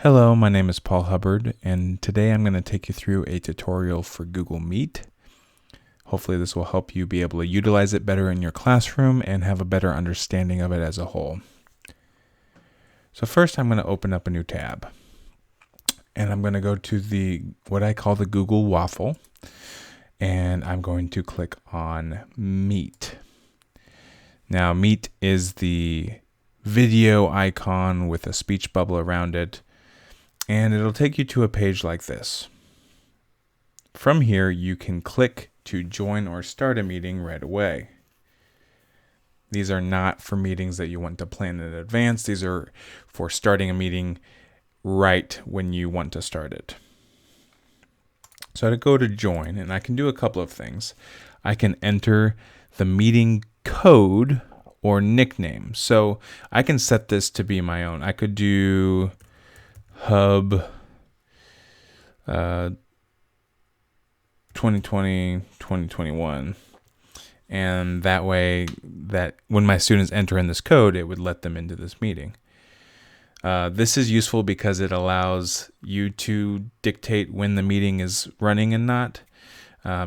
Hello, my name is Paul Hubbard, and today I'm going to take you through a tutorial for Google Meet. Hopefully this will help you be able to utilize it better in your classroom and have a better understanding of it as a whole. So first I'm going to open up a new tab, and I'm going to go to what I call the Google waffle, and I'm going to click on Meet. Now Meet is the video icon with a speech bubble around it. And it'll take you to a page like this. From here, you can click to join or start a meeting right away. These are not for meetings that you want to plan in advance. These are for starting a meeting right when you want to start it. So I go to join, and I can do a couple of things. I can enter the meeting code or nickname. So I can set this to be my own. I could do Hub 2020-2021, and that way that when my students enter in this code, it would let them into this meeting. This is useful because it allows you to dictate when the meeting is running and not,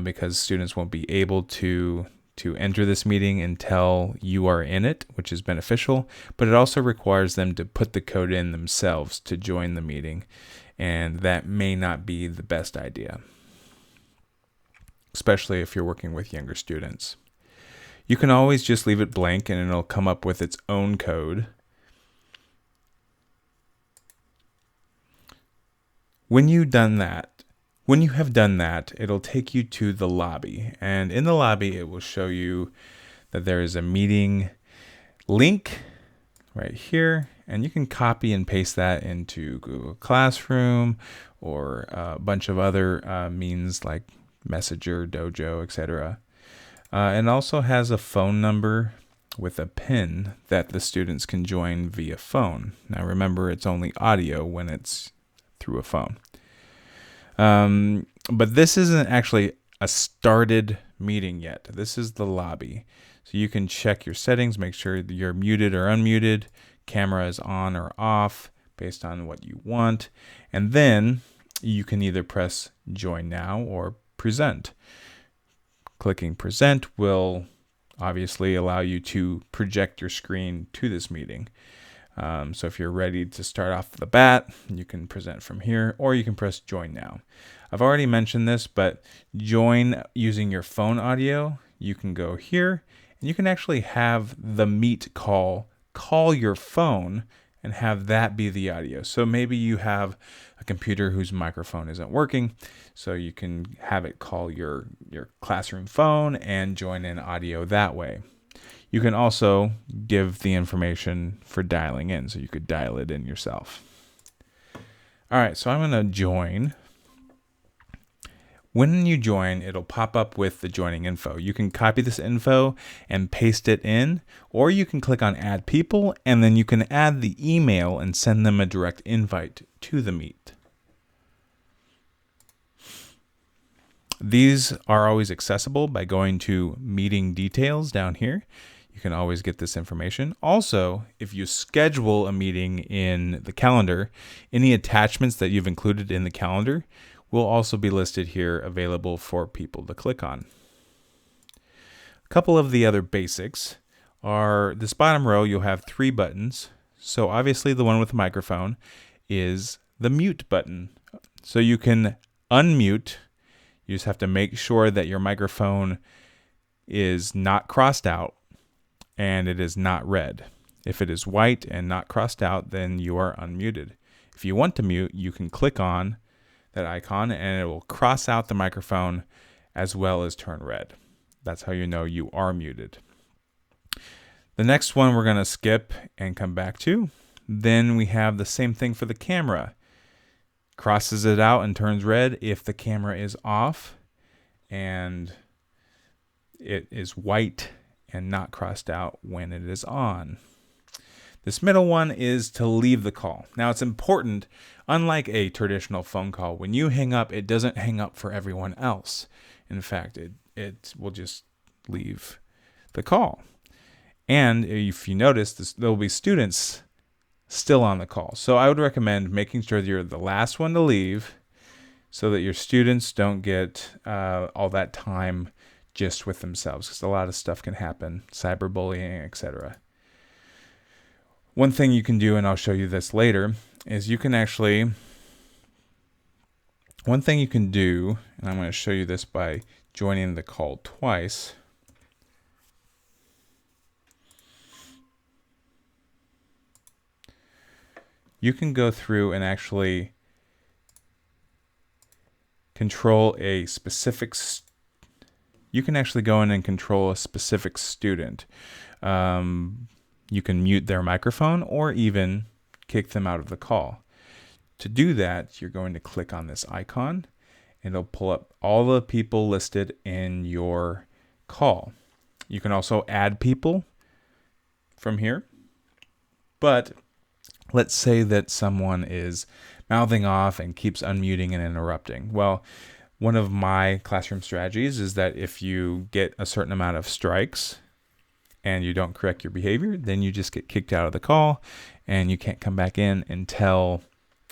because students won't be able to enter this meeting until you are in it, which is beneficial, but it also requires them to put the code in themselves to join the meeting, and that may not be the best idea, especially if you're working with younger students. You can always just leave it blank and it'll come up with its own code. When you have done that, it'll take you to the lobby, and in the lobby it will show you that there is a meeting link right here, and you can copy and paste that into Google Classroom or a bunch of other means like Messenger, Dojo, etc. It also has a phone number with a PIN that the students can join via phone. Now remember, it's only audio when it's through a phone. But this isn't actually a started meeting yet. This is the lobby. So you can check your settings, make sure that you're muted or unmuted, camera is on or off based on what you want. And then you can either press join now or present. Clicking present will obviously allow you to project your screen to this meeting. So if you're ready to start off the bat, you can present from here, or you can press join now. I've already mentioned this, but join using your phone audio, you can go here and you can actually have the Meet call your phone and have that be the audio. So maybe you have a computer whose microphone isn't working, so you can have it call your classroom phone and join in audio that way. You can also give the information for dialing in, so you could dial it in yourself. All right, so I'm going to join. When you join, it'll pop up with the joining info. You can copy this info and paste it in, or you can click on Add People, and then you can add the email and send them a direct invite to the Meet. These are always accessible by going to Meeting Details down here. You can always get this information. Also, if you schedule a meeting in the calendar, any attachments that you've included in the calendar will also be listed here, available for people to click on. A couple of the other basics are this bottom row, you'll have 3 buttons. So obviously the one with the microphone is the mute button. So you can unmute. You just have to make sure that your microphone is not crossed out and it is not red. If it is white and not crossed out, then you are unmuted. If you want to mute, you can click on that icon and it will cross out the microphone as well as turn red. That's how you know you are muted. The next one we're going to skip and come back to. Then we have the same thing for the camera. Crosses it out and turns red if the camera is off, and it is white and not crossed out when it is on. This middle one is to leave the call. Now it's important, unlike a traditional phone call, when you hang up, it doesn't hang up for everyone else. In fact, it will just leave the call. And if you notice, there will be students still on the call. So I would recommend making sure that you're the last one to leave so that your students don't get all that time just with themselves, because a lot of stuff can happen, cyberbullying, etc. One thing you can do, and I'll show you this later, is you can actually, one thing you can do, and I'm going to show you this by joining the call twice. You can go through and actually control a specific you can actually go in and control a specific student. You can mute their microphone or even kick them out of the call. To do that, you're going to click on this icon and it'll pull up all the people listed in your call. You can also add people from here, but let's say that someone is mouthing off and keeps unmuting and interrupting. Well, one of my classroom strategies is that if you get a certain amount of strikes and you don't correct your behavior, then you just get kicked out of the call and you can't come back in until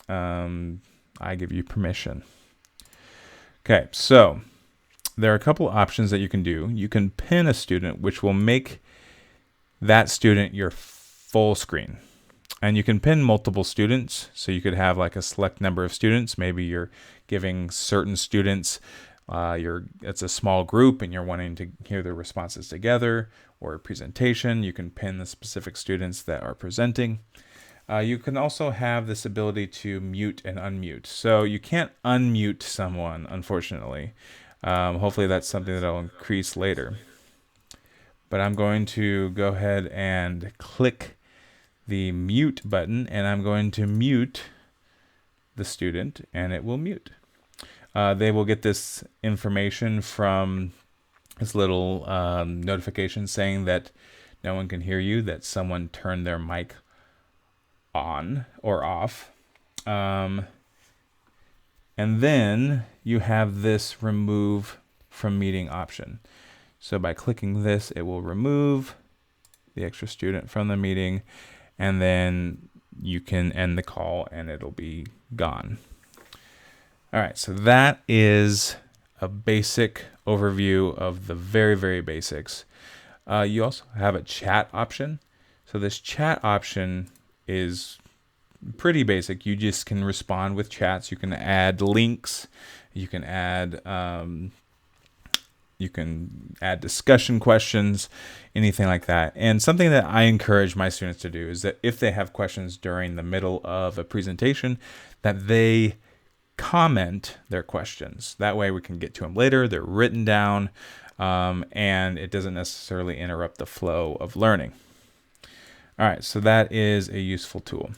I give you permission. Okay, so there are a couple options that you can do. You can pin a student, which will make that student your full screen. And you can pin multiple students, so you could have like a select number of students. Maybe you're giving certain students, it's a small group and you're wanting to hear their responses together, or a presentation. You can pin the specific students that are presenting. You can also have this ability to mute and unmute. So you can't unmute someone, unfortunately. Hopefully that's something that I'll increase later. But I'm going to go ahead and click the mute button, and I'm going to mute the student, and it will mute. They will get this information from this little notification saying that no one can hear you, that someone turned their mic on or off. And then you have this remove from meeting option. So by clicking this, it will remove the extra student from the meeting, and then you can end the call and it'll be gone. All right, so that is a basic overview of the very, very basics. You also have a chat option. So this chat option is pretty basic. You just can respond with chats. You can add links. You can add discussion questions, anything like that. And something that I encourage my students to do is that if they have questions during the middle of a presentation, that they comment their questions. That way we can get to them later. They're written down, and it doesn't necessarily interrupt the flow of learning. All right, so that is a useful tool.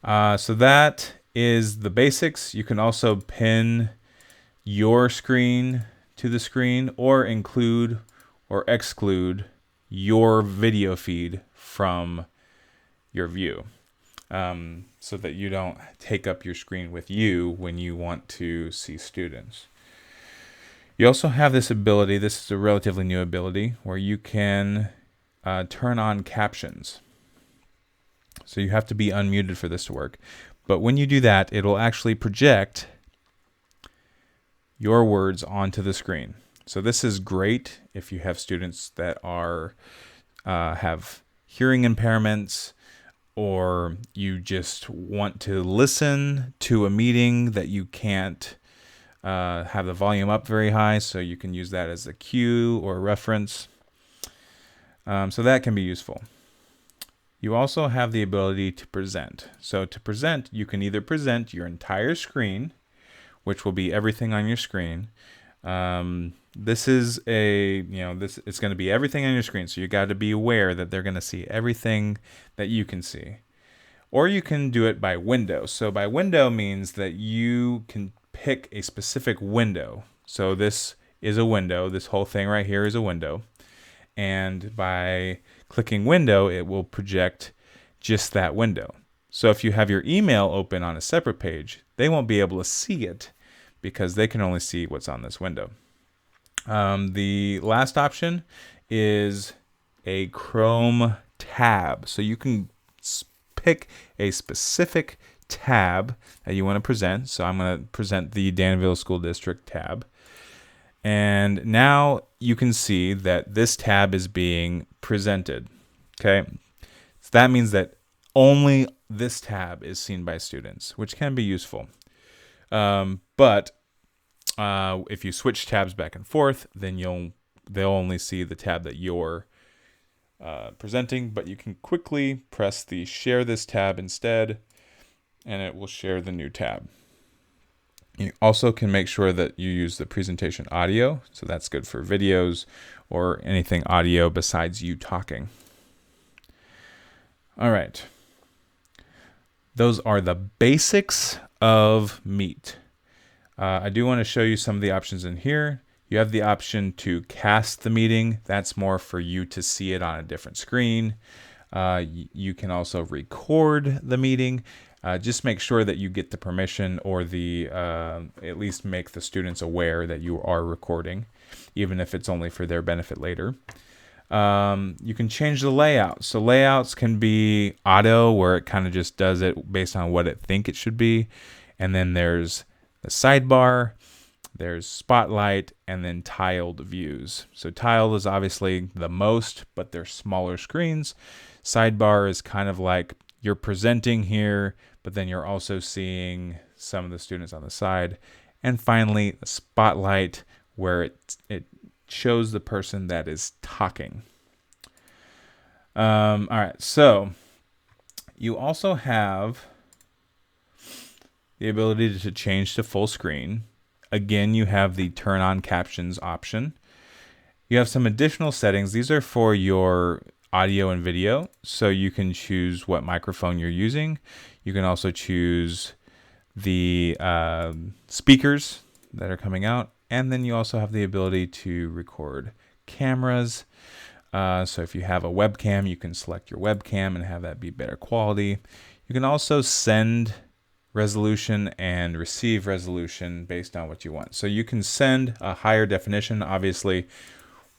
So that is the basics. You can also pin your screen to the screen, or include or exclude your video feed from your view, so that you don't take up your screen with you when you want to see students. You also have this ability, this is a relatively new ability, where you can turn on captions. So you have to be unmuted for this to work. But when you do that, it'll actually project your words onto the screen. So this is great if you have students that are have hearing impairments, or you just want to listen to a meeting that you can't have the volume up very high, so you can use that as a cue or a reference. So that can be useful. You also have the ability to present. So to present, you can either present your entire screen, which will be everything on your screen. This is it's going to be everything on your screen. So you got to be aware that they're going to see everything that you can see. Or you can do it by window. So by window means that you can pick a specific window. So this is a window. This whole thing right here is a window. And by clicking window, it will project just that window. So if you have your email open on a separate page, they won't be able to see it because they can only see what's on this window. The last option is a Chrome tab. So you can pick a specific tab that you want to present. So I'm going to present the Danville School District tab. And now you can see that this tab is being presented. Okay. So that means that only this tab is seen by students, which can be useful. But if you switch tabs back and forth, then they'll only see the tab that you're presenting. But you can quickly press the share this tab instead, and it will share the new tab. You also can make sure that you use the presentation audio. So that's good for videos or anything audio besides you talking. All right. Those are the basics of Meet. I do want to show you some of the options in here. You have the option to cast the meeting. That's more for you to see it on a different screen. You can also record the meeting. Just make sure that you get the permission or at least make the students aware that you are recording, even if it's only for their benefit later. You can change the layout. So layouts can be auto, where it kind of just does it based on what it think it should be. And then there's the sidebar, there's spotlight, and then tiled views. So tiled is obviously the most, but they're smaller screens. Sidebar is kind of like you're presenting here, but then you're also seeing some of the students on the side. And finally, the spotlight, where it shows the person that is talking. All right, so you also have the ability to change to full screen. Again, you have the turn on captions option. You have some additional settings. These are for your audio and video, so you can choose what microphone you're using. You can also choose the speakers that are coming out, and then you also have the ability to record cameras. So if you have a webcam, you can select your webcam and have that be better quality. You can also send resolution and receive resolution based on what you want. So you can send a higher definition. Obviously,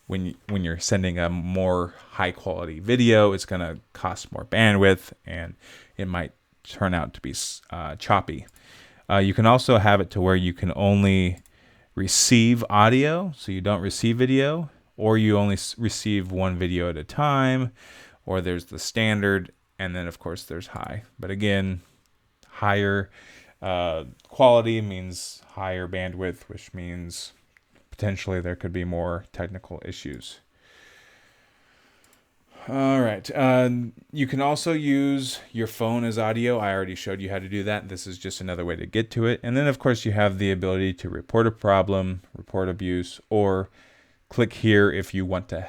when you're sending a more high quality video, it's going to cost more bandwidth and it might turn out to be choppy. You can also have it to where you can only receive audio, so you don't receive video, or you only receive one video at a time, or there's the standard, and then of course there's high. But again, higher quality means higher bandwidth, which means potentially there could be more technical issues. All right. You can also use your phone as audio. I already showed you how to do that. This is just another way to get to it. And then, of course, you have the ability to report a problem, report abuse, or click here if you want to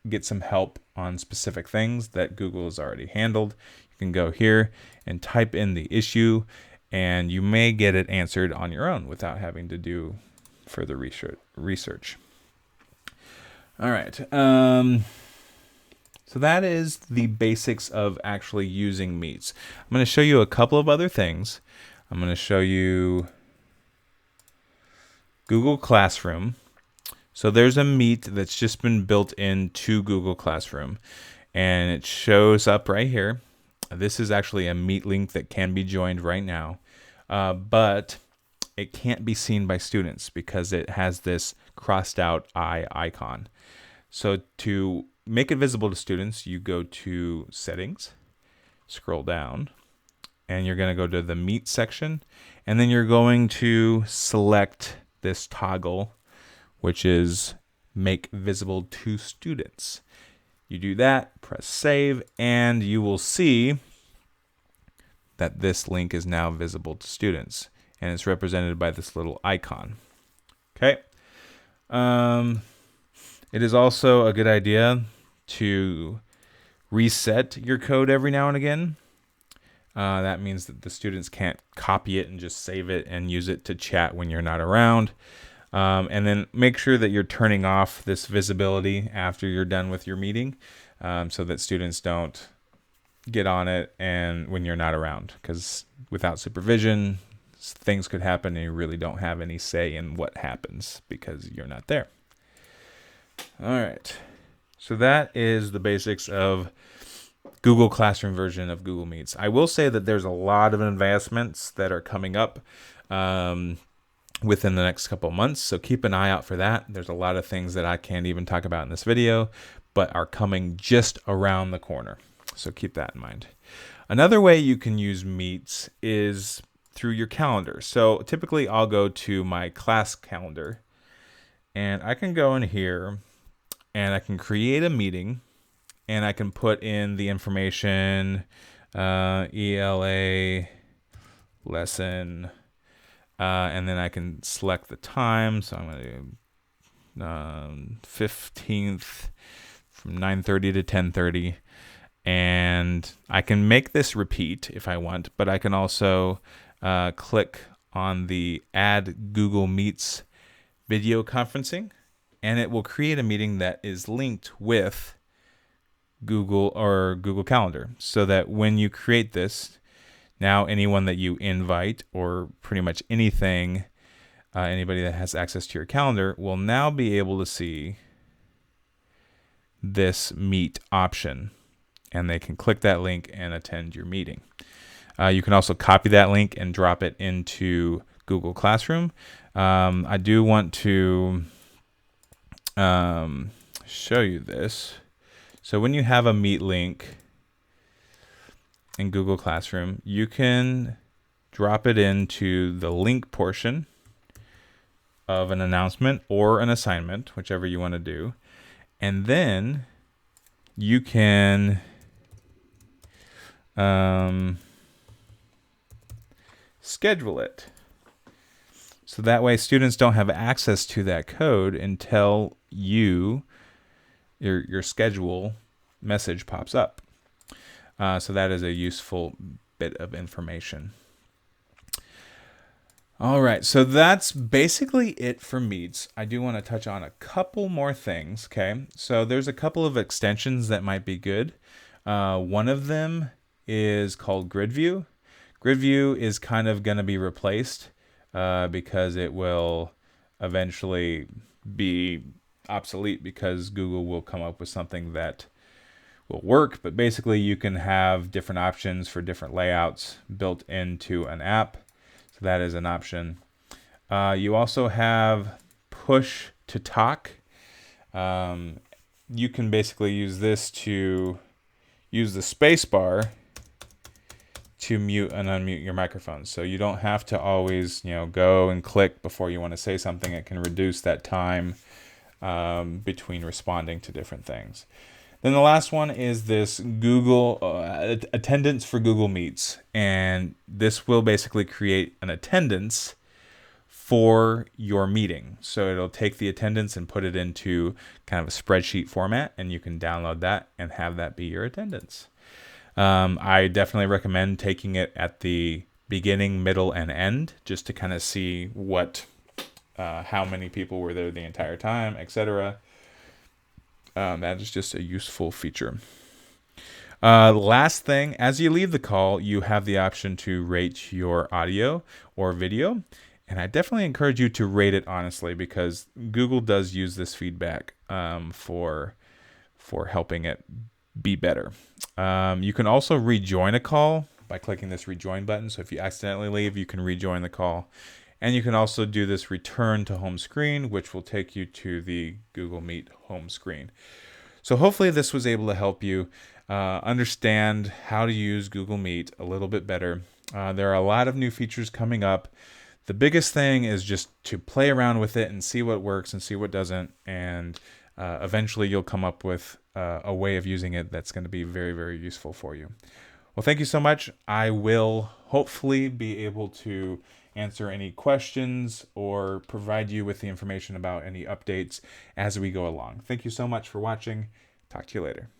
get some help on specific things that Google has already handled. You can go here and type in the issue, and you may get it answered on your own without having to do further research. All right. So that is the basics of actually using Meets. I'm going to show you a couple of other things. I'm going to show you Google Classroom. So there's a Meet that's just been built into Google Classroom, and it shows up right here. This is actually a Meet link that can be joined right now, but it can't be seen by students because it has this crossed out eye icon. So to make it visible to students, you go to Settings, scroll down, and you're going to go to the Meet section, and then you're going to select this toggle, which is Make Visible to Students. You do that, press Save, and you will see that this link is now visible to students, and it's represented by this little icon. Okay. It is also a good idea to reset your code every now and again. That means that the students can't copy it and just save it and use it to chat when you're not around. And then make sure that you're turning off this visibility after you're done with your meeting, so that students don't get on it and when you're not around, because without supervision, things could happen and you really don't have any say in what happens because you're not there. All right. So that is the basics of Google Classroom version of Google Meets. I will say that there's a lot of advancements that are coming up within the next couple of months, so keep an eye out for that. There's a lot of things that I can't even talk about in this video, but are coming just around the corner, so keep that in mind. Another way you can use Meets is through your calendar. So typically I'll go to my class calendar, and I can go in here and I can create a meeting, and I can put in the information, ELA lesson, and then I can select the time. So I'm going to do 15th from 9:30 to 10:30. And I can make this repeat if I want, but I can also click on the Add Google Meets video conferencing, and it will create a meeting that is linked with Google or Google Calendar, so that when you create this, now anyone that you invite, or pretty much anything, anybody that has access to your calendar, will now be able to see this Meet option, and they can click that link and attend your meeting. You can also copy that link and drop it into Google Classroom. I do want to show you this. So when you have a Meet link in Google Classroom, you can drop it into the link portion of an announcement or an assignment, whichever you want to do. And then you can schedule it. So that way students don't have access to that code until your schedule message pops up. So that is a useful bit of information. All right, so that's basically it for Meets. I do want to touch on a couple more things, okay? So there's a couple of extensions that might be good. One of them is called Grid View. Grid View is kind of going to be replaced because it will eventually be obsolete, because Google will come up with something that will work. But basically you can have different options for different layouts built into an app. So that is an option. You also have Push to Talk. You can basically use this to use the space bar to mute and unmute your microphone. So you don't have to always, go and click before you want to say something. It can reduce that time between responding to different things. Then the last one is this Google attendance for Google Meets. And this will basically create an attendance for your meeting. So it'll take the attendance and put it into kind of a spreadsheet format, and you can download that and have that be your attendance. I definitely recommend taking it at the beginning, middle, and end, just to kind of see how many people were there the entire time, etc. That is just a useful feature. Last thing, as you leave the call, you have the option to rate your audio or video. And I definitely encourage you to rate it honestly, because Google does use this feedback for helping it be better. You can also rejoin a call by clicking this rejoin button. So if you accidentally leave, you can rejoin the call. And you can also do this return to home screen, which will take you to the Google Meet home screen. So hopefully this was able to help you understand how to use Google Meet a little bit better. There are a lot of new features coming up. The biggest thing is just to play around with it and see what works and see what doesn't. And eventually you'll come up with a way of using it that's going to be very, very useful for you. Well, thank you so much. I will hopefully be able to answer any questions or provide you with the information about any updates as we go along. Thank you so much for watching. Talk to you later.